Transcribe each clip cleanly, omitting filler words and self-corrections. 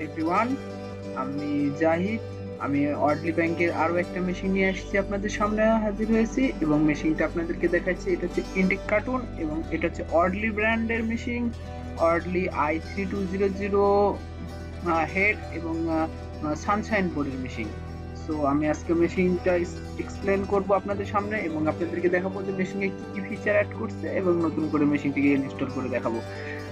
Everyone, আমি জাহিদ। আমি অর্ডলি ব্যাংকের আরো একটা মেশিন নিয়ে এসেছি, আপনাদের সামনে হাজির হয়েছি এবং মেশিনটা আপনাদেরকে দেখাচ্ছি। এটা হচ্ছে ইন্ডিক কার্টুন এবং এটা হচ্ছে অর্ডলি ব্র্যান্ডের মেশিন। অর্ডলি i3200 হেড এবং সানশাইন বোর্ডের মেশিন। সো আমি আজকে মেশিনটা এক্সপ্লেন করব আপনাদের সামনে এবং আপনাদেরকে দেখাবো যে মেশিনে কি কি ফিচার অ্যাড করছে এবং নতুন করে মেশিনটিকে ইনস্টল করে দেখাবো।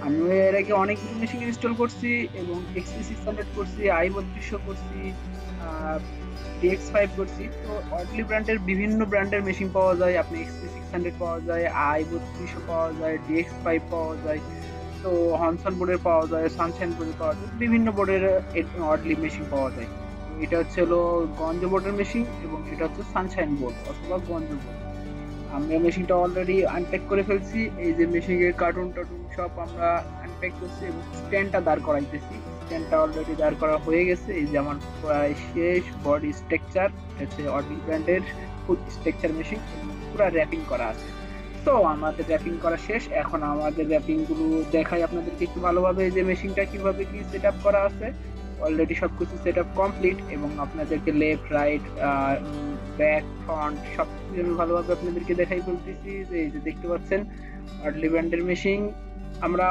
আমি এর আগে অনেকগুলো মেশিন ইনস্টল করছি এবং XP600 করছি, i3200 করছি, DX5 করছি। তো অর্ডলি ব্র্যান্ডের বিভিন্ন ব্র্যান্ডের মেশিন পাওয়া যায়, আপনি XP600 পাওয়া যায়, i3200 পাওয়া যায়, DX5 পাওয়া যায়, তো হনসন বোর্ডের পাওয়া যায়, সানশাইন বোর্ডের পাওয়া যায়, বিভিন্ন বোর্ডের অর্ডলি মেশিন পাওয়া যায়। এটা হচ্ছে হলো গঞ্জ বোর্ডের মেশিন এবং এটা হচ্ছে সানশাইন বোর্ড অথবা গঞ্জ বোর্ড। আমরা মেশিনটা অলরেডি আনপ্যাক করে ফেলছি। এই যে মেশিনের কার্টুন টার্টুন সব আমরা আনপ্যাক করছি এবং স্ট্যান্ডটা দাঁড় করাইতেছি। স্ট্যান্ডটা অলরেডি দাঁড় করা হয়ে গেছে। এই যে আমার প্রায় শেষ বডি স্ট্রাকচার, হচ্ছে অডি ব্র্যান্ডের ফুল স্ট্রাকচার মেশিন, পুরো র্যাপিং করা আছে। তো আমাদের র্যাপিং করা শেষ, এখন আমাদের র্যাপিং গুলো দেখাই আপনাদেরকে একটু ভালোভাবে যে মেশিনটা কিভাবে কি সেট আপ করা আছে। অলরেডি সবকিছু সেট আপ কমপ্লিট এবং আপনাদেরকে লেফট রাইট ব্যাক ফ্রন্ট সবকিছু আমি ভালোভাবে আপনাদেরকে দেখাই বলতেছি। যে এই যে দেখতে পাচ্ছেন অর্ডলি ব্র্যান্ডের মেশিন। আমরা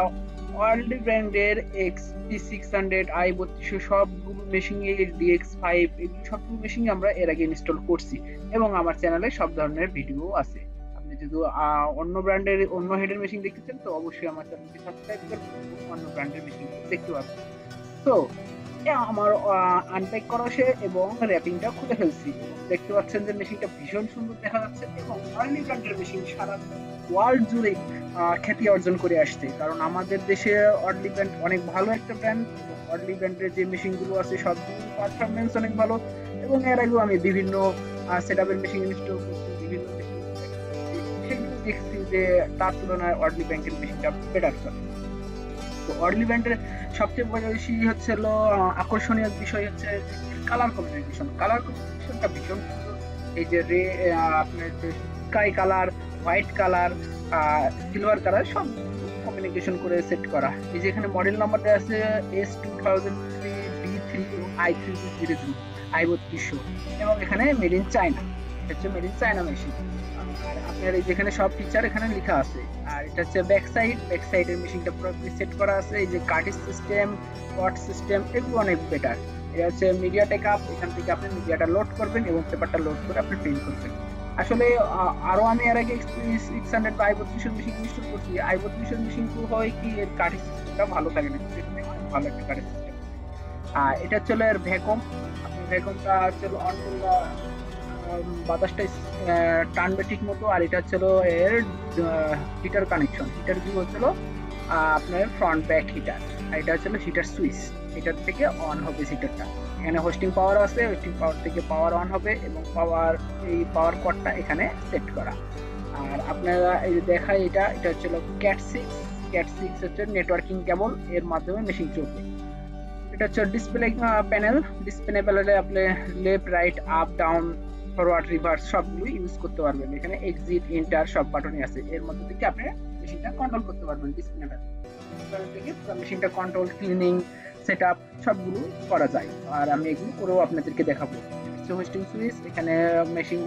অর্ডলি ব্র্যান্ডের XP600, i3200 সবগুলো মেশিন, DX5 এগুলো সবগুলো মেশিন আমরা এর আগে ইনস্টল করছি এবং আমার চ্যানেলে সব ধরনের ভিডিও আছে। আপনি যদি অন্য ব্র্যান্ডের অন্য হেডের মেশিন দেখতে চান তো অবশ্যই আমার চ্যানেলটি সাবস্ক্রাইব করবেন এবং অন্য ব্র্যান্ডের মেশিন দেখতে পাবেন। তো আমার আনপ্যাক করা শেষ এবং র্যাপিংটা খুলে ফেলছি। দেখতে পাচ্ছেন যে মেশিনটা ভীষণ সুন্দর দেখা যাচ্ছে এবং অর্ডলি ব্র্যান্ডের মেশিন সারা ওয়ার্ল্ড জুড়ে খ্যাতি অর্জন করে আসছে, কারণ আমাদের দেশে অর্ডলি ব্র্যান্ড অনেক ভালো একটা ব্র্যান্ড। অর্ডলি ব্র্যান্ডের যে মেশিনগুলো আছে সবগুলো পারফরমেন্স অনেক ভালো এবং এর আগেও আমি বিভিন্ন সেটআপের মেশিন ইনস্টল করছি, বিভিন্ন মেশিন সেগুলো দেখছি যে তার তুলনায় অর্ডলি ব্র্যান্ডের মেশিনটা বেটার চলে। তো অর্ডলি ব্র্যান্ডের সবচেয়ে বেশি হচ্ছে হলো আকর্ষণীয় বিষয় হচ্ছে কালার কম্বিনেশন। কালার কম্বিনেশনটা ভীষণ সুন্দর। এই যে আপনার sky colour, white colour, silver colour সব কম্বিনেশন করে সেট করা। এই যে এখানে মডেল নাম্বার দেওয়া আছে S2003D3 এবং i3200 i3200 এবং এখানে মেড ইন চায়না, হচ্ছে মেড ইন চায়না মেশিন। আর আপনার এই যেখানে সব ফিচার এখানে লেখা আছে। আর এটা হচ্ছে ব্যাক সাইডের মেশিনটা পুরো সেট করা আছে। এই যে কার্টিজ সিস্টেম, পট সিস্টেম এগুলো অনেক বেটার। এটা হচ্ছে মিডিয়া টেক আপ, এখান থেকে আপনি মিডিয়াটা লোড করবেন এবং পেপারটা লোড করে আপনি প্রিন্ট করবেন। আসলে আরো আমি এর আগে XP600 বা i3200 মেশিন ইনস্টল করছি। i3200 মেশিন তো হয় কি এর কার্টিজ সিস্টেমটা ভালো থাকে না, কিন্তু এখানে অনেক ভালো একটা কার্টিজ সিস্টেম। আর এটা হচ্ছে এর ভ্যাকুয়াম। আপনি ভ্যাকুয়ামটা হচ্ছে অন করলে বাতাসটা টানবে ঠিক মতো। আর এটা হচ্ছিল এর হিটার কানেকশন, হিটার কি হচ্ছিল আপনার ফ্রন্ট ব্যাক হিটার। আর এটা হচ্ছিল হিটার সুইচ, এটার থেকে অন হবে হিটারটা। এখানে হোস্টিং পাওয়ার আছে, হোস্টিং পাওয়ার থেকে পাওয়ার অন হবে এবং পাওয়ার এই পাওয়ার কর্ডটা এখানে সেট করা। আর আপনারা এই যে দেখায় এটা হচ্ছিল ক্যাট 6 হচ্ছে নেটওয়ার্কিং কেবল, এর মাধ্যমে মেশিন চলবে। এটা হচ্ছে ডিসপ্লে প্যানেল। ডিসপ্লে প্যানেলে আপনি left right up down forward reverse সবগুলো ইউজ করতে পারবেন। এখানে এক্সিট এন্টার সব বাটনই আছে, এর মধ্যে থেকে আপনি মেশিনটা কন্ট্রোল করতে পারবেন। ডিসপ্লে প্যানেল থেকে মেশিনটা কন্ট্রোল, ক্লিনিং, সেটআপ সবগুলো করা যায়। আর আমি এগুলো করেও আপনাদেরকে দেখাবো। হোস্টিং সুইচ, এখানে মেশিন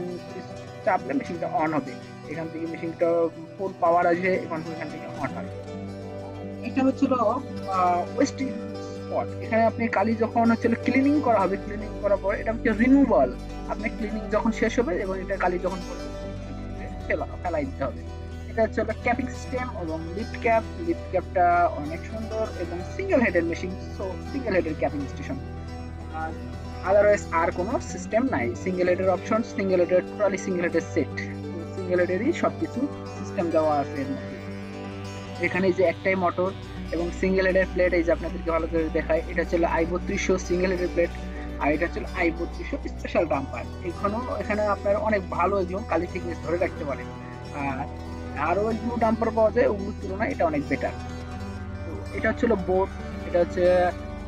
চাপলে মেশিনটা অন হবে, এখান থেকে মেশিনটা ফুল পাওয়ার আসবে এবং এখান থেকে অন হবে। এটা হচ্ছিল ওয়েস্টিং স্পট। এখানে আপনি কালি যখন হচ্ছে ক্লিনিং করা হবে, ক্লিনিং করার পর এটা হচ্ছে রিমুভাল। আপনি ক্লিনিং যখন শেষ হবে এবং এটা কালি যখন ফেলাই দিতে হবে। এটা হচ্ছে ক্যাপিং সিস্টেম এবং লিফট ক্যাপটা অনেক সুন্দর এবং সিঙ্গেল হেডের মেশিন, সো সিঙ্গেল হেডের ক্যাপিং স্টেশন। আর আদারওয়াইজ আর কোনো সিস্টেম নাই। সিঙ্গেল হেডের অপশন, সিঙ্গেল হেডের টোটালি সিঙ্গেল হেডের সেট, সিঙ্গেল হেডেরই সবকিছু সিস্টেম দেওয়া আছে এর মধ্যে। এখানে যে একটাই মোটর এবং সিঙ্গেল হেডের প্লেট, এই যে আপনাদেরকে ভালো করে দেখায়, এটা হচ্ছে i3200 সিঙ্গেল হেডের প্লেট আর এটা হচ্ছে i3200 স্পেশাল ডাম্পার। এখানে আপনার অনেক ভালো একজন কালি থিকনেস ধরে রাখতে পারে। আর আরো একগুলো ডাম্পার পাওয়া যায়, ওগুলোর তুলনায় এটা অনেক বেটার। তো এটা হচ্ছিল বোর্ড, এটা হচ্ছে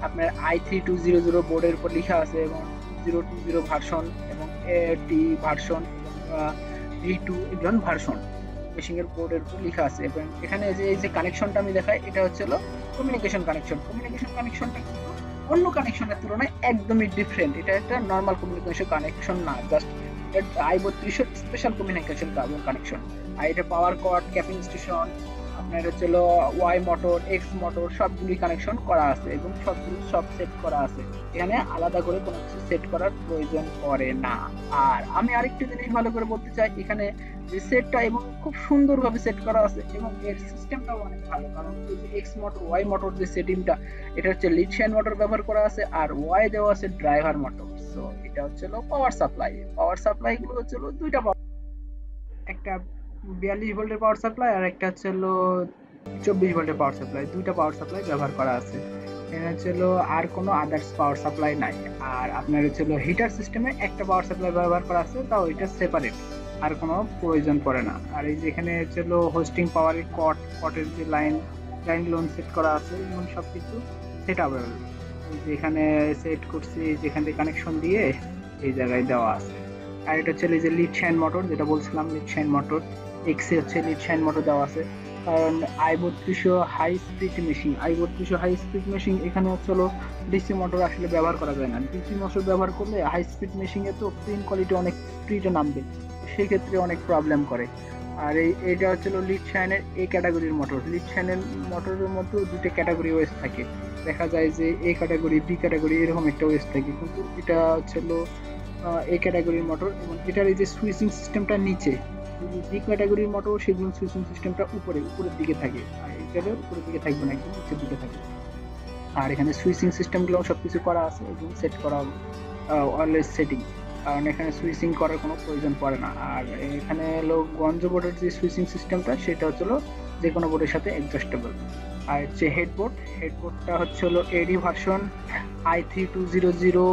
আপনার i3200 বোর্ডের উপর লেখা আছে এবং 020 ভার্সন এবং AT ভার্সন এবং V2 এগুলো ভার্সন মেশিনের বোর্ডের উপর লেখা আছে। এবং এখানে যে এই যে কানেকশনটা আমি দেখাই, এটা হচ্ছে কমিউনিকেশন কানেকশনটা কিন্তু অন্য কানেকশনের তুলনায় একদমই ডিফারেন্ট। এটা একটা নর্মাল কমিউনিকেশন কানেকশন না, just i32 special communication connection. আর এটা পাওয়ার কর্ড, ক্যাপিং স্টেশন, আপনার হচ্ছিল ওয়াই মোটর, এক্স মোটর সবগুলি কানেকশন করা আছে এবং সবগুলো সব সেট করা আছে। এখানে আলাদা করে কোনো কিছু সেট করার প্রয়োজন পড়ে না। আর আমি আরেকটা জিনিস ভালো করে বলতে চাই, এখানে যে সেটটা এবং খুব সুন্দরভাবে সেট করা আছে এবং এর সিস্টেমটাও অনেক ভালো। কারণ এই যে এক্স মোটর, ওয়াই মোটর যে সেটিংটা, এটা হচ্ছে লিথিয়াম মোটর ব্যবহার করা আছে, আর ওয়াই দেওয়া আছে ড্রাইভার মোটর। সো এটা হচ্ছে পাওয়ার সাপ্লাই। পাওয়ার সাপ্লাই গুলো হচ্ছে দুইটা, একটা 42 ভোল্টের পাওয়ার সাপ্লাই আর একটা হচ্ছে 24 ভোল্টের পাওয়ার সাপ্লাই। দুইটা পাওয়ার সাপ্লাই ব্যবহার করা আছে। এখানে হচ্ছে আর কোনো আদার্স পাওয়ার সাপ্লাই নাই। আর আপনার হচ্ছে হিটার সিস্টেমে একটা পাওয়ার সাপ্লাই ব্যবহার করা আছে, তাও এটা সেপারেট, আর কোনো প্রয়োজন পড়ে না। আর এই যে এখানে হচ্ছে হোস্টিং পাওয়ারের কটের যে লাইন লোন সেট করা আছে এবং সবকিছু সেট অ্যাভেলেবল। এই যে এখানে সেট করছি, যেখান থেকে কানেকশন দিয়ে এই জায়গায় দেওয়া আছে। আর এটা হচ্ছে এই যে লিড শাইন মোটর, যেটা বলছিলাম লিড শাইন মোটর, এক্সে হচ্ছে লিড শাইন মোটর দেওয়া আছে। কারণ i32 হাই স্পিড মেশিন এখানে হচ্ছে ডিসি মোটর আসলে ব্যবহার করা যায় না। ডিসি মোটর ব্যবহার করলে হাই স্পিড মেশিনে তো প্রিন্ট কোয়ালিটি অনেক স্পিডে নামবে, সেই ক্ষেত্রে অনেক প্রবলেম করে। আর এইটা হচ্ছে লিড শাইনের এ ক্যাটাগরির মোটর। লিড শাইনের মোটরের মধ্যে দুটো ক্যাটাগরি ওয়েস থাকে, দেখা যায় যে এ ক্যাটাগরি, বি ক্যাটাগরি এরকম একটা ওয়েস থাকে, কিন্তু এটা হচ্ছে এই ক্যাটাগরির মোটর এবং এটার এই যে সুইচিং সিস্টেমটা নিচে। বি ক্যাটাগরির মোটর সেগুলো সুইচিং সিস্টেমটা উপরের দিকে থাকে, আর এটার উপরের দিকে থাকবে না, একদম নিচের দিকে থাকবে। আর এখানে সুইচিং সিস্টেমগুলো সবকিছু করা আছে এবং সেট করা অলওয়েজ সেটিং, কারণ এখানে সুইচিং করার কোনো প্রয়োজন পড়ে না। আর এখানে গঞ্জ বোর্ডের যে সুইচিং সিস্টেমটা সেটা হচ্ছে যে কোনো বোর্ডের সাথে অ্যাডজাস্টেবল। আর যে হেডবোর্ডটা হচ্ছে এডি ভার্সন i3200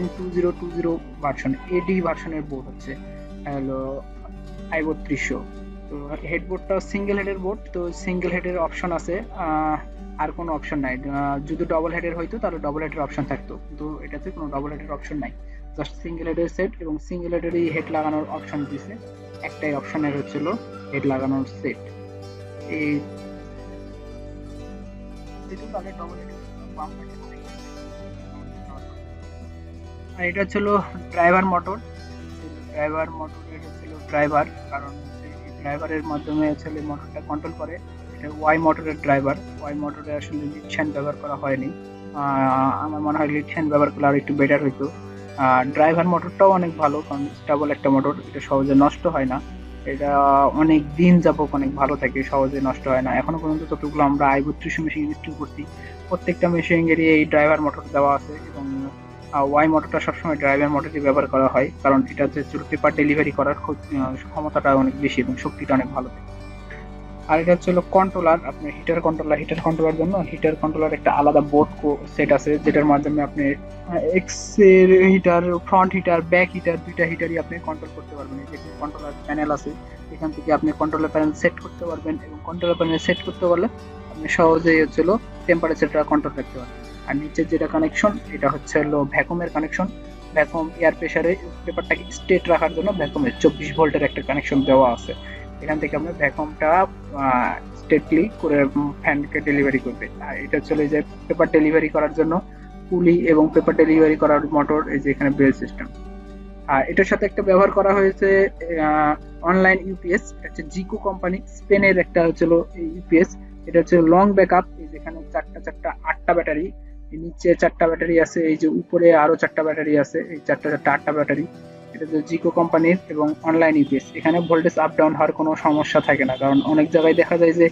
N2020 ভার্সন, এডি ভার্সনের বোর্ড হচ্ছে i3200। তো হেডবোর্ডটা সিঙ্গেল হেডের বোর্ড, তো সিঙ্গেল হেডের অপশন আছে, আর কোনো অপশন নাই। যদি ডবল হেডের হইতো তাহলে ডবল হেডের অপশন থাকতো, কিন্তু এটাতে কোনো ডবল হেডের অপশন নাই, জাস্ট সিঙ্গেল হেডের সেট এবং সিঙ্গেল হেডেরই হেড লাগানোর অপশন দিয়েছে। একটাই অপশনের হচ্ছিল হেড লাগানোর সেট। এই আর এটা ছিল ড্রাইভার মোটর। ড্রাইভার, কারণ ড্রাইভারের মাধ্যমে আসলে মোটরটা কন্ট্রোল করে। এটা ওয়াই মোটরের ড্রাইভার। ওয়াই মোটরে আসলে লিড শাইন ব্যবহার করা হয়নি, আমার মনে হয় লিড শাইন ব্যবহার করলে আর একটু বেটার হইতো। ড্রাইভার মোটরটাও অনেক ভালো, কারণ স্টেবল একটা মোটর, এটা সহজে নষ্ট হয় না, এটা অনেক দিন যাবত অনেক ভালো থাকে, সহজে নষ্ট হয় না। এখনো পর্যন্ত যতগুলো আমরা i32 মেশিন ইনস্টল করছি প্রত্যেকটা মেশিনেরই এই ড্রাইভার মোটর দেওয়া আছে এবং ওয়াই মোটরটা সবসময় ড্রাইভার মোটরই ব্যবহার করা হয়, কারণ এটা হচ্ছে পেপার ডেলিভারি করার ক্ষমতাটা অনেক বেশি এবং শক্তিটা অনেক ভালো থাকে। আর এটা হচ্ছে কন্ট্রোলার, আপনার হিটার কন্ট্রোলার জন্য হিটার কন্ট্রোলার একটা আলাদা বোর্ড সেট আছে, যেটার মাধ্যমে আপনি এক্স এর heater, front heater, back heater, দুইটা হিটারই আপনি কন্ট্রোল করতে পারবেন। যেখানে কন্ট্রোলার প্যানেল আছে, এখান থেকে আপনি কন্ট্রোলার প্যানেল সেট করতে পারবেন এবং কন্ট্রোলার প্যানেল সেট করতে পারলে আপনি সহজেই হচ্ছে টেম্পারেচারটা কন্ট্রোল রাখতে পারবেন। আর নিচের যেটা কানেকশন, এটা হচ্ছে ভ্যাকুমের কানেকশন। ভ্যাকুম এয়ার প্রেসারে পেপারটাকে স্টেট রাখার জন্য ভ্যাকুমের 24 ভোল্টের একটা কানেকশন দেওয়া আছে। এখান থেকে আমরা ভ্যাকুমটা স্টেটলি করে ফ্যানকে ডেলিভারি করবে। আর এটা চলে যে পেপার ডেলিভারি করার জন্য পুলি এবং পেপার ডেলিভারি করার মোটর, এই যে এখানে বেল সিস্টেম। আর এটার সাথে একটা ব্যবহার করা হয়েছে অনলাইন ইউপিএস, এটা হচ্ছে জিকো কোম্পানি, স্পেনের একটা হচ্ছিল ইউপিএস। এটা হচ্ছে লং ব্যাকআপ, এই যেখানে চারটা 8টা ব্যাটারি, নিচে 4টা ব্যাটারি আছে, এই যে উপরে আরো 4টা ব্যাটারি আছে, এই 8টা ব্যাটারি। এটা হচ্ছে জিকো কোম্পানির এবং অনলাইন ইউপিএস। এখানে ভোল্টেজ আপ ডাউন হওয়ার কোনো সমস্যা থাকে না, কারণ অনেক জায়গায় দেখা যায় যে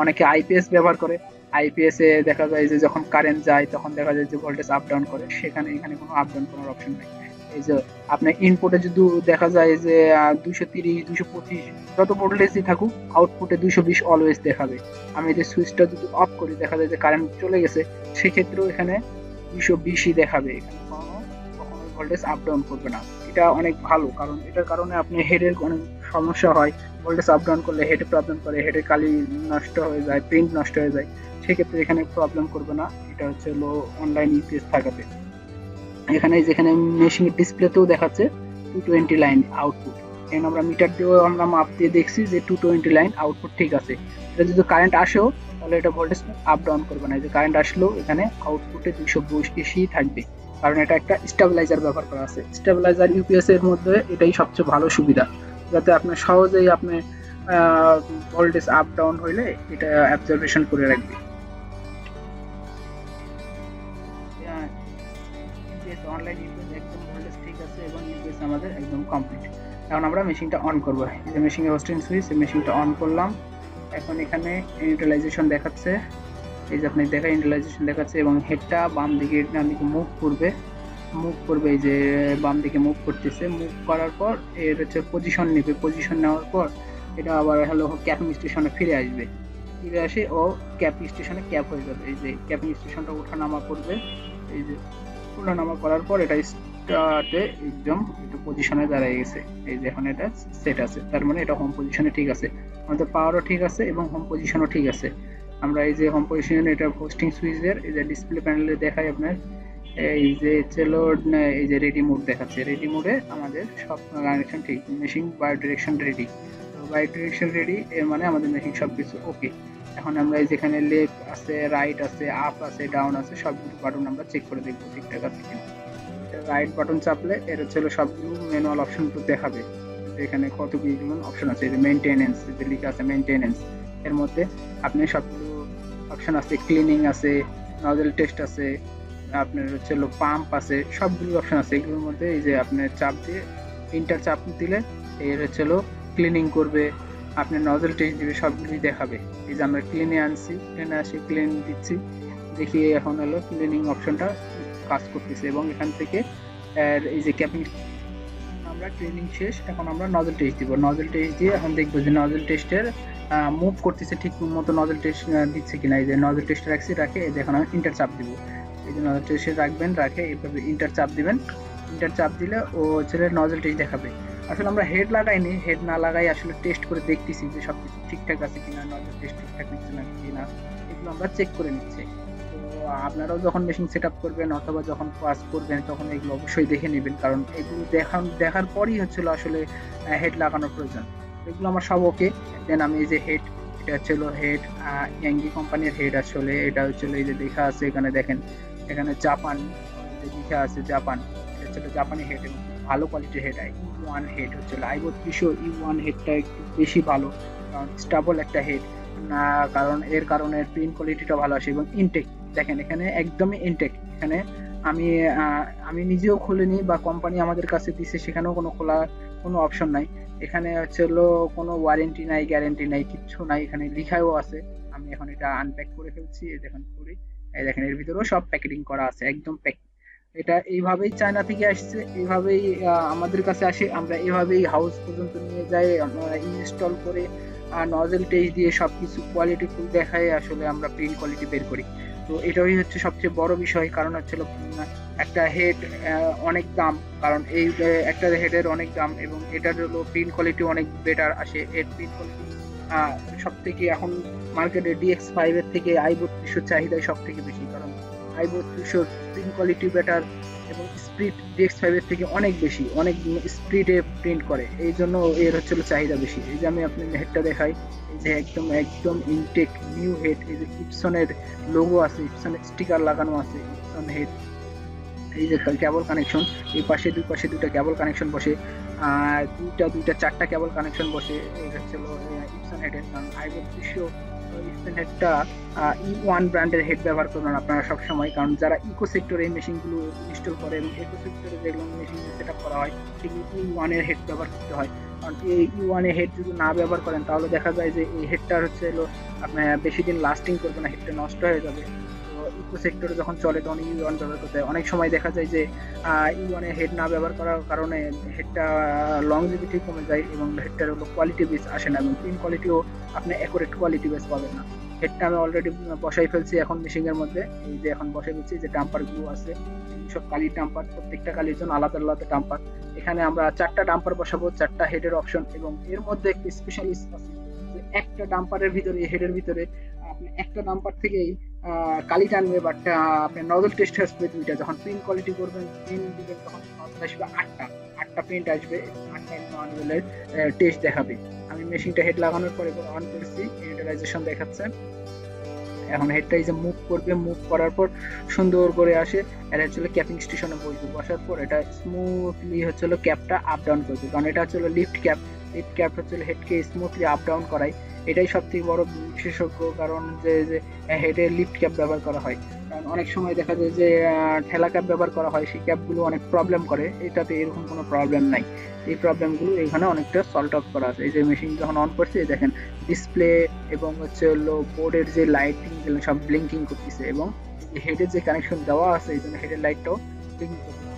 অনেকে আইপিএস ব্যবহার করে, আইপিএস এ দেখা যায় যে যখন কারেন্ট যায় তখন দেখা যায় যে ভোল্টেজ আপ ডাউন করে, এখানে কোনো আপ ডাউন করার অপশন নেই। এই যে আপনার ইনপুটে যদি দেখা যায় যে 230, 225 যত ভোল্টেজই থাকুক, আউটপুটে 220 অলওয়েজ দেখাবে। আমি যে সুইচটা যদি অফ করি, দেখা যায় যে কারেন্ট চলে গেছে, সেক্ষেত্রেও এখানে 220ই দেখাবে, এখানে কখনো ভোল্টেজ আপ ডাউন করবে না। এটা অনেক ভালো, কারণ এটার কারণে আপনি হেডের অনেক সমস্যা হয়, ভোল্টেজ আপ ডাউন করলে হেডে প্রবলেম করে, হেডের কালি নষ্ট হয়ে যায়, প্রিন্ট নষ্ট হয়ে যায়, সেক্ষেত্রে এখানে প্রবলেম করবে না। এটা হচ্ছে অনলাইন ইউপিএস থাকাতে। এখানে যেখানে মেশিনের ডিসপ্লেতেও দেখাচ্ছে 220 লাইন আউটপুট। এখানে আমরা মিটার দিয়েও আমরা মাপ দিয়ে দেখছি যে 220 লাইন আউটপুট ঠিক আছে। এটা যদি কারেন্ট আসেও তাহলে এটা ভোল্টেজ আপ ডাউন করবে না। এই যে কারেন্ট আসলো এখানে আউটপুটে 220 থাকবে, কারণ এটা একটা স্টেবিলাইজার ব্যবহার করা আছে। স্টেবিলাইজার ইউপিএস এর মধ্যে এটাই সবচেয়ে ভালো সুবিধা, যাতে আপনি সহজেই আপনি ভোল্টেজ আপ ডাউন হইলে এটা অ্যাবজর্বেশন করে রাখবে। অনলাইন ইউপিএস একদম ভোল্টেজ ঠিক আছে এবং ইউপিএস আমাদের একদম কমপ্লিট। এখন আমরা মেশিনটা অন করব। এই যে মেশিনের হোস্টিং সুইচ, মেশিনটা অন করলাম। এখন এখানে ইউটিলাইজেশন দেখাচ্ছে, এই যে আপনি দেখা ইউটিলাইজেশন দেখাচ্ছে এবং হেডটা বাম দিকে ডান দিকে মুভ করবে, এই যে বাম দিকে মুভ করতেছে। মুভ করার পর এর হচ্ছে পজিশন নেবে, পজিশন নেওয়ার পর এটা আবার হলো ক্যাপিং স্টেশনে ফিরে আসে ও ক্যাপিং স্টেশনে ক্যাপ হয়ে যাবে। এই যে ক্যাপিং স্টেশনটা ওঠানামা করবে, এই যে ওঠানামা করার পর এটা স্টার্টে একদম এটা পজিশনে দাঁড়িয়ে গেছে। এই যে এখন এটা সেট আছে, তার মানে এটা হোম পজিশনে ঠিক আছে, আমাদের পাওয়ারও ঠিক আছে এবং হোম পজিশনও ঠিক আছে। আমরা এই যে হোম পজিশন এটা হোস্টিং সুইচের এই যে ডিসপ্লে প্যানেলে দেখাই আপনার, এই যে চলো এই যে রেডি মোড দেখাচ্ছে, রেডি মোডে আমাদের সব কানেকশন ঠিক, মেশিন বাই ডিরেকশন রেডি। তো বাই ডিরেকশন রেডি এর মানে আমাদের মেশিন সবকিছু ওকে। এখন আমরা এই যেখানে লেফট আছে, রাইট আছে, আপ আছে, ডাউন আছে, সবগুলো বাটন আমরা চেক করে দেখবো ঠিকঠাক আছে কিনা। রাইট বাটন চাপলে এর হচ্ছে সবগুলো ম্যানুয়াল অপশনগুলো দেখাবে, এখানে কতগুলো অপশন আছে। এই যে মেইনটেনেন্স যে লেখা আছে মেইনটেনেন্স, এর মধ্যে আপনি সবগুলো অপশন আছে, ক্লিনিং আছে, নজেল টেস্ট আছে, আপনার হচ্ছে পাম্প আছে, সবগুলো অপশন আছে। এগুলোর মধ্যে এই যে আপনার চাপ দিয়ে ইন্টার চাপ দিলে এর হচ্ছে ক্লিনিং করবে, আপনার নজেল টেস্ট দিবে, সবগুলোই দেখাবে। এই যে আমরা ক্লিনে আসি ক্লিন দিচ্ছি, দেখি এখন হলো ক্লিনিং অপশনটা কাজ করতেছে এবং এখান থেকে এই যে ক্যাপিং আমরা ট্রেনিং শেষ। এখন আমরা নজেল টেস্ট দিব, নজেল টেস্ট দিয়ে এখন দেখবো যে নজেল টেস্টের মুভ করতেছে ঠিক মতো, নজেল টেস্ট দিচ্ছে কিনা। এই যে নজেল টেস্ট রাখে এই যে এখন আমি ইন্টার চাপ দিব, এই যে নজেল টেস্টে রাখবেন, রাখে এইভাবে ইন্টার চাপ দিবেন। ইন্টার চাপ দিলে ও ছেলে নজেল টেস্ট দেখাবে। আসলে আমরা হেড লাগাইনি, হেড না লাগাই আসলে টেস্ট করে দেখতেছি যে সবকিছু ঠিকঠাক আছে কিনা, নজেল টেস্ট ঠিকঠাক নিচ্ছে না কিনা, এগুলো আমরা চেক করে নিচ্ছি। আপনারাও যখন মেশিন সেট আপ করবেন অথবা যখন কাজ করবেন তখন এগুলো অবশ্যই দেখে নেবেন, কারণ এগুলো দেখার পরই হচ্ছিল আসলে হেড লাগানোর প্রয়োজন। এগুলো আমার সব ওকে। দেন আমি এই যে হেড, এটা হচ্ছিল হেড ইয়াঙ্গি কোম্পানির হেড, আসলে এটা হচ্ছিল এই যে লেখা আছে এখানে দেখেন, এখানে জাপান লেখা আছে, জাপান, এটা হচ্ছিল জাপানি হেড এবং ভালো কোয়ালিটির হেড। E1 হেড হচ্ছিল i3200 E1 হেডটা একটু বেশি ভালো, কারণ স্টেবল একটা হেড না, কারণ এর কারণে প্রিন্ট কোয়ালিটিটা ভালো আসে এবং ইনটেক দেখেন এখানে একদমই ইনটেক। এখানে আমি নিজেও খুলিনি বা কোম্পানি আমাদের কাছে দিছে, সেখানেও কোনো অপশন নাই। এখানে হচ্ছে কোনো ওয়ারেন্টি নাই, গ্যারেন্টি নাই, কিচ্ছু নাই, এখানে লেখাও আছে। আমি এখন এটা আনপ্যাক করে ফেলছি, এই দেখেন করি, এই দেখেন এর ভিতরেও সব প্যাকেটিং করা আছে, একদম প্যাক। এটা এইভাবেই চায়না থেকে আসছে, এইভাবেই আমাদের কাছে আসে, আমরা এইভাবেই হাউস পর্যন্ত নিয়ে যাই, আমরা ইনস্টল করে নজেল টেস্ট দিয়ে সবকিছু কোয়ালিটি ফুল দেখায় আসলে আমরা প্রিন্ট কোয়ালিটি বের করি। তো এটাই হচ্ছে সবচেয়ে বড় বিষয়, কারণ হচ্ছে একটা হেড অনেক দাম, কারণ এই একটা হেডের অনেক দাম এবং এটার হলো প্রিন্ট কোয়ালিটি অনেক বেটার আসে। এর প্রিন্ট কোয়ালিটি সব থেকে এখন মার্কেটে DX5 এর থেকে i3200 চাহিদা সব থেকে বেশি, কারণ i3200 প্রিন্ট কোয়ালিটি বেটার এবং স্পিড DX5 এর থেকে অনেক বেশি, অনেক স্পিডে প্রিন্ট করে, এই জন্য এর হচ্ছে চাহিদা বেশি। এই যে আমি আপনার হেডটা দেখাই, এই যে একদম ইনটেক নিউ হেড, এই যে ইপসনের লোগো আছে, ইপসনের স্টিকার লাগানো আছে, ইপসন হেড। এই যে কেবল কানেকশন, এই পাশে দুই পাশে দুইটা কেবল কানেকশন বসে, আর দুইটা চারটা কেবল কানেকশন বসে। এই হচ্ছে ইপসন হেডের, কারণ i3200 ইপসন হেডটা E1 ব্র্যান্ডের হেড ব্যবহার করবেন আপনারা সবসময়, কারণ যারা ইকো সেক্টরে এই মেশিনগুলো ইনস্টল করে এবং ইকো সেক্টরে যেগুলো মেশিন সেট আপ করা হয় সেগুলো E1 এর হেড ব্যবহার করতে হয়। কারণ এই E1 এর হেড যদি না ব্যবহার করেন তাহলে দেখা যায় যে এই হেডটার হচ্ছে আপনার বেশি দিন লাস্টিং করবে না, হেডটা নষ্ট হয়ে যাবে। ইকো সেক্টরে যখন চলে তখন E1 ব্যবহার করতে হয়। অনেক সময় দেখা যায় যে E1 এর হেড না ব্যবহার করার কারণে হেডটা লংজিভিটি কমে যায় এবং হেডটার কোয়ালিটি বেস আসে না এবং প্রিন্ট কোয়ালিটিও আপনি অ্যাকুরেট কোয়ালিটি বেস পাবেন না। হেডটা আমি অলরেডি বসাই ফেলছি এখন মেশিনের মধ্যে, এই যে এখন বসাই ফেলছি যে ডাম্পার গুলো আছে, সব কালি ডাম্পার, প্রত্যেকটা কালির জন্য আলাদা আলাদা ডাম্পার। এখানে আমরা 4টা ডাম্পার বসাবো, 4টা হেডের অপশন, এবং এর মধ্যে একটি স্পেশালিস্ট আছে যে একটা ডাম্পারের ভিতরে, হেডের ভিতরে আপনি একটা ডাম্পার থেকেই কালি টানবে, বাট আপনার নজল টেস্ট আসবে দুইটা। যখন প্রিন্ট কোয়ালিটি করবেন, প্রিন্ট দিবেন, তখন আসবে 8টা প্রিন্ট আসবে, 8টা নজলের টেস্ট দেখাবে। আমি মেশিনটা হেড লাগানোর পরে অন করেছি, ইউটিলাইজেশন দেখাচ্ছে, এখন হেডটা এই যে মুভ করবে, মুভ করার পর সুন্দর করে আসে, এটা হচ্ছে ক্যাপিং স্টেশনে বসবে, বসার পর এটা স্মুথলি হচ্ছে ক্যাপটা আপ ডাউন করবে, কারণ এটা হচ্ছে লিফট ক্যাপ। লিফট ক্যাপ হচ্ছে হেডকে স্মুথলি আপ ডাউন করায়, এটাই সব থেকে বড় বিশেষজ্ঞ কারণ যে হেডে লিফট ক্যাপ ব্যবহার করা হয়। কারণ অনেক সময় দেখা যায় যে ঠেলা ক্যাপ ব্যবহার করা হয়, সেই ক্যাপগুলো অনেক প্রবলেম করে, এটাতে এরকম কোনো প্রবলেম নাই। এই প্রবলেমগুলো এখানে অনেকটা সল্ট আউট করা আছে। এই যে মেশিন যখন অন করছে দেখেন ডিসপ্লে এবং হচ্ছে বোর্ডের যে লাইটিং সব ব্লিঙ্কিং করতেছে, এবং হেডের যে কানেকশন দেওয়া আছে এই জন্য হেডের লাইটটাও ব্লিঙ্কিং করতেছে।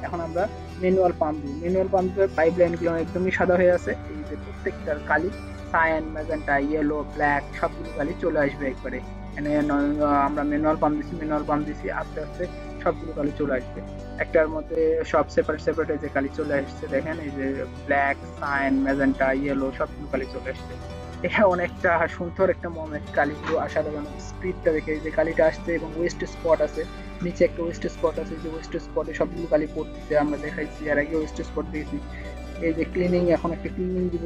এখন আমরা ম্যানুয়াল পাম্প দিই। ম্যানুয়াল পাম্পের পাইপ লাইনগুলো একদমই সাদা হয়ে আছে, এই যে প্রত্যেকটার কালি সায়ান, ম্যাজেন্টা, ইয়েলো, ব্ল্যাক সবগুলো কালি চলে আসবে একবারে। এখানে আমরা ম্যানুয়াল পাম্প দিছি আস্তে আস্তে সবগুলো কালি চলে আসবে একটার মধ্যে, সব সেপারেট যে কালি চলে আসছে দেখেন, এই যে ব্ল্যাক, সায়ান, ম্যাজেন্টা, ইয়েলো সবগুলো কালি চলে আসছে। এটা অনেকটা সুন্দর একটা মোমেন্ট, কালিগুলো আসার স্পিডটা দেখে যে কালিটা আসছে, এবং ওয়েস্ট স্পট আছে নিচে একটা ওয়েস্ট স্পট আছে, যে ওয়েস্ট স্পটে সবগুলো কালি পড়তেছে আমরা দেখাইছি, আর আগে ওয়েস্ট স্পট দিয়েছি। এই যে ক্লিনিং, এখন একটা ক্লিনিং দিব,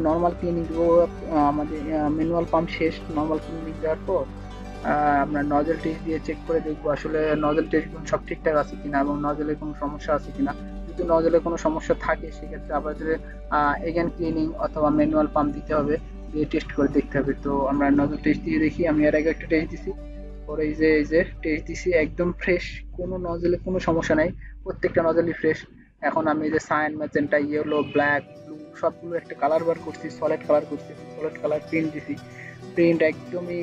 নর্মাল ক্লিনিং দিব। আমাদের ম্যানুয়াল পাম্প শেষ, নর্মাল ক্লিনিং দেওয়ার পর আমরা নজল টেস্ট দিয়ে চেক করে দেখবো আসলে নজল টেস্ট সব ঠিকঠাক আছে কিনা, এবং নজলে কোনো সমস্যা আছে কিনা। যদি নজলে কোনো সমস্যা থাকে সেক্ষেত্রে আবার যে এগেন ক্লিনিং অথবা ম্যানুয়াল পাম্প দিতে হবে, দিয়ে টেস্ট করে দেখতে হবে। তো আমরা নজল টেস্ট দিয়ে দেখি, আমি এর আগে একটা টেস্ট দিছি, পরে এই যে টেস্ট দিছি একদম ফ্রেশ, কোনো নজলে কোনো সমস্যা নাই, প্রত্যেকটা নজলই ফ্রেশ। এখন আমি এই যে cyan, magenta, yellow, black, blue সবগুলো একটা কালার বার করছি, সলিড কালার করছি, সলিড কালার প্রিন্ট দিছি। প্রিন্ট একদমই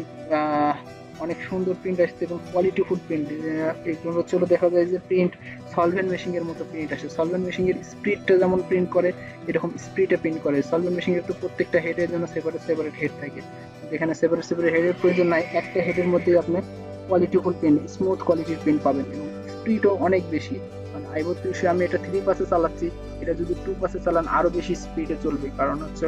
অনেক সুন্দর প্রিন্ট আসছে এবং কোয়ালিটিফুল প্রিন্ট। এগুলো চলো দেখা যায় যে প্রিন্ট সলভেন্ট মেশিং এর মতো প্রিন্ট আসে। সলভেন্ট মেশিং এর স্পিডটা যেমন প্রিন্ট করে এরকম স্পিডে প্রিন্ট করে। সলভেন্ট মেশিং এর তো প্রত্যেকটা হেডের জন্য সেপারেট হেড থাকে, যেখানে সেপারেট হেডের প্রয়োজন নাই, একটা হেডের মধ্যেই আপনি কোয়ালিটিফুল প্রিন্ট, স্মুথ কোয়ালিটির প্রিন্ট পাবেন, এবং স্পিডও অনেক বেশি। কারণ i32 আমি এটা 3 পাসে চালাচ্ছি, এটা যদি 2 পাসে চালান আরো বেশি স্পিডে চলবে, কারণ হচ্ছে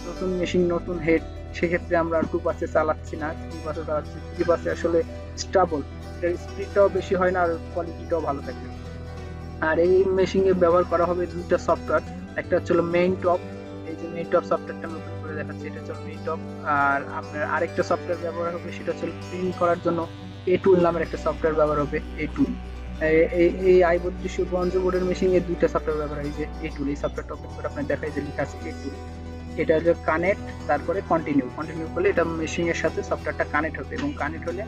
নতুন মেশিন নতুন হেড, সেক্ষেত্রে আমরা 2 পাসে চালাচ্ছি না, 3 পাসে চালাচ্ছি। 3 পাসে আসলে স্টেবল, এর স্পিডটাও বেশি হয় না আর কোয়ালিটিটাও ভালো থাকে। আর এই মেশিনে ব্যবহার করা হবে দুইটা সফটওয়্যার, একটা হচ্ছে মেইন টপ, এই যে মেইন টপ সফটওয়্যারটা আমি ওপেন করে দেখাচ্ছি, এটা হচ্ছে মেইন টপ। আর আপনার আরেকটা সফটওয়্যার ব্যবহার হবে, সেটা হচ্ছে প্রিন্ট করার জন্য এ টুল নামের একটা সফটওয়্যার ব্যবহার হবে, এ টুল। এই i32 ব্রঞ্জ বোর্ডের মেশিনে দুইটা সফটওয়্যার ব্যবহার হয়, যে এ টুল, এই সফটওয়্যারটা ওপেন করে আপনার দেখাই যে লেখা আছে এ টুল। এটা হচ্ছে কানেক্ট, তারপরে কন্টিনিউ করলে এটা মেশিং এর সাথে সফটওয়্যারটা কানেক্ট হবে, এবং কানেক্ট হলে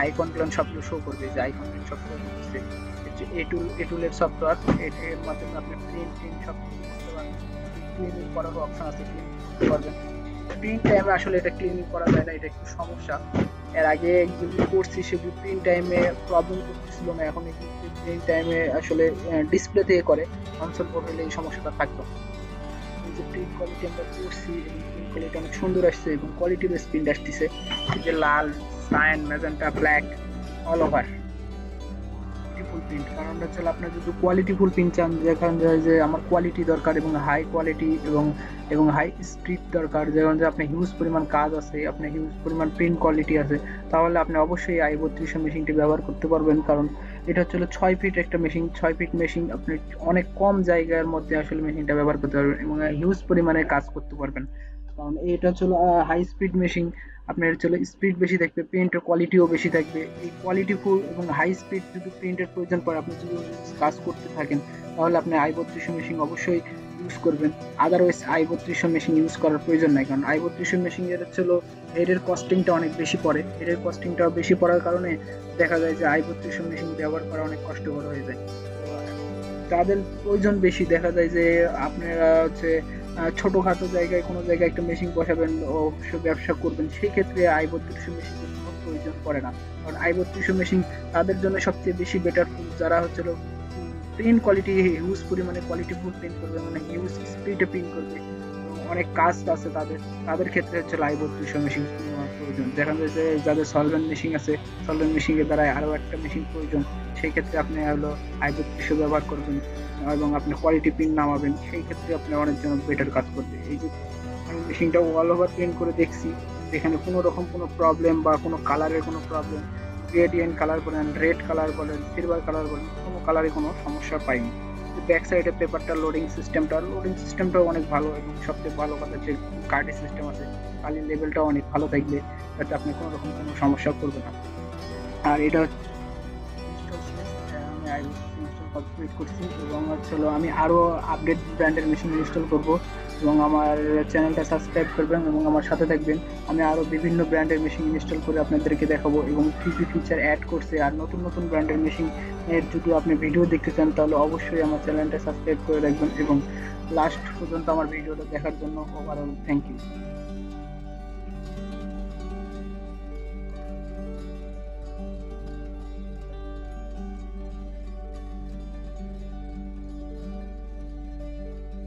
আইকন ক্লোন সবগুলো শো করবে, যে আইকন ক্লোন সব শো করছে। এ টুলের সফটওয়্যার, এর মাধ্যমে আপনি প্রিন্ট সব করতে পারবেন। ক্লিনিং করার অপশন আছে, ক্লিনিং করতে পারবেন। প্রিন্ট টাইমে আসলে এটা ক্লিনিং করা যায় না, এটা একটু সমস্যা। এর আগে যেগুলো করছি সেগুলো প্রিন্ট টাইমে প্রবলেম করতেছিল না, এখন প্রিন্ট টাইমে আসলে ডিসপ্লে থেকে করে, কনসোল বোর্ড হলে এই সমস্যাটা থাকতো। এই যে প্রিন্ট কোয়ালিটি আমরা করছি, এবং প্রিন্ট কোয়ালিটি অনেক সুন্দর আসছে, এবং কোয়ালিটি বেস প্রিন্ট আসতেছে, যে লাল, cyan, magenta, black all over full print. কারণ হচ্ছে আপনার যদি কোয়ালিটিফুল প্রিন্ট চান, যেখানে যে আমার কোয়ালিটি দরকার এবং হাই কোয়ালিটি এবং হাই স্পিড দরকার, যেমন যে আপনি হিউজ পরিমাণ কাজ আছে, আপনার হিউজ পরিমাণ প্রিন্ট কোয়ালিটি আছে, তাহলে আপনি অবশ্যই i32 মেশিনটি ব্যবহার করতে পারবেন। কারণ এটা হচ্ছে 6 ফিট একটা মেশিন, 6 ফিট মেশিন, আপনি অনেক কম জায়গার মধ্যে আসলে মেশিনটা ব্যবহার করতে পারবেন এবং হিউজ পরিমাণে কাজ করতে পারবেন। কারণ এটা হচ্ছে হাই স্পিড মেশিন, আপনার হচ্ছে স্পিড বেশি থাকবে, প্রিন্টের কোয়ালিটিও বেশি থাকবে। এই কোয়ালিটিফুল এবং হাই স্পিড যদি প্রিন্টের প্রয়োজন পড়ে, আপনি যদি কাজ করতে থাকেন, তাহলে আপনি i32 মেশিন অবশ্যই ইউজ করবেন। আদারওয়াইজ i32 মেশিন ইউজ করার প্রয়োজন নাই, কারণ i32 মেশিন এর হচ্ছে এর কস্টিংটা অনেক বেশি পড়ে। এর কস্টিংটা বেশি পড়ার কারণে দেখা যায় যে i32 মেশিন ব্যবহার করা অনেক কষ্টকর হয়ে যায়। যাদের প্রয়োজন বেশি, দেখা যায় যে আপনারা হচ্ছে ছোটখাটো জায়গায় কোনো জায়গায় একটা মেশিন বসাবেন, ব্যবসা করবেন, সেই ক্ষেত্রে i32 মেশিন কোনো প্রয়োজন পড়ে না। কারণ i32 মেশিন তাদের জন্য সবচেয়ে বেশি বেটার, যারা হচ্ছে প্রিন্ট কোয়ালিটি হিউজ পরিমাণে কোয়ালিটিফুল প্রিন্ট করবে, মানে হিউজ স্পিডে প্রিন্ট করবে, অনেক কাজ আছে তাদের ক্ষেত্রে হচ্ছে i32 মেশিন প্রয়োজন। দেখা যায় যে যাদের সলভেন্ট মেশিন আছে, সলভেন্ট মেশিনের দ্বারা আরও একটা মেশিন প্রয়োজন, সেই ক্ষেত্রে আপনি i32 ব্যবহার করবেন এবং আপনি কোয়ালিটি প্রিন্ট নামাবেন, সেই ক্ষেত্রে আপনি অনেক জন্য বেটার কাজ করবে। এই যে আমি মেশিনটা অল ওভার প্রিন্ট করে দেখছি, এখানে কোনো রকম কোনো প্রবলেম বা কোনো কালারের কোনো প্রবলেম, গ্রেডিয়েন্ট কালার বলেন, রেড কালার বলেন, সিলভার কালার বলেন, কোনো কালারে কোনো সমস্যা পাইনি। ব্যাক সাইডে পেপারটা লোডিং সিস্টেমটাও অনেক ভালো, এবং সবচেয়ে ভালো কথা যে কার্ডের সিস্টেম আছে, কালির লেভেলটাও অনেক ভালো থাকবে, যাতে আপনি কোনো রকম কোনো সমস্যা করবে না। আর এটা আমি ইনস্টল কমপ্লিট করছি, এবং হলো আমি আরও আপডেট ব্র্যান্ডের মেশিন ইনস্টল করব, এবং আমার চ্যানেলটা সাবস্ক্রাইব করবেন এবং আমার সাথে থাকবেন। আমি আরও বিভিন্ন ব্র্যান্ডের মেশিন ইনস্টল করে আপনাদেরকে দেখাবো, এবং কী কী ফিচার অ্যাড করছে, আর নতুন নতুন ব্র্যান্ডের মেশিন এর যদি আপনি ভিডিও দেখতে চান তাহলে অবশ্যই আমার চ্যানেলটা সাবস্ক্রাইব করে রাখবেন, এবং লাস্ট পর্যন্ত আমার ভিডিওটা দেখার জন্য ওভারঅল থ্যাংক ইউ।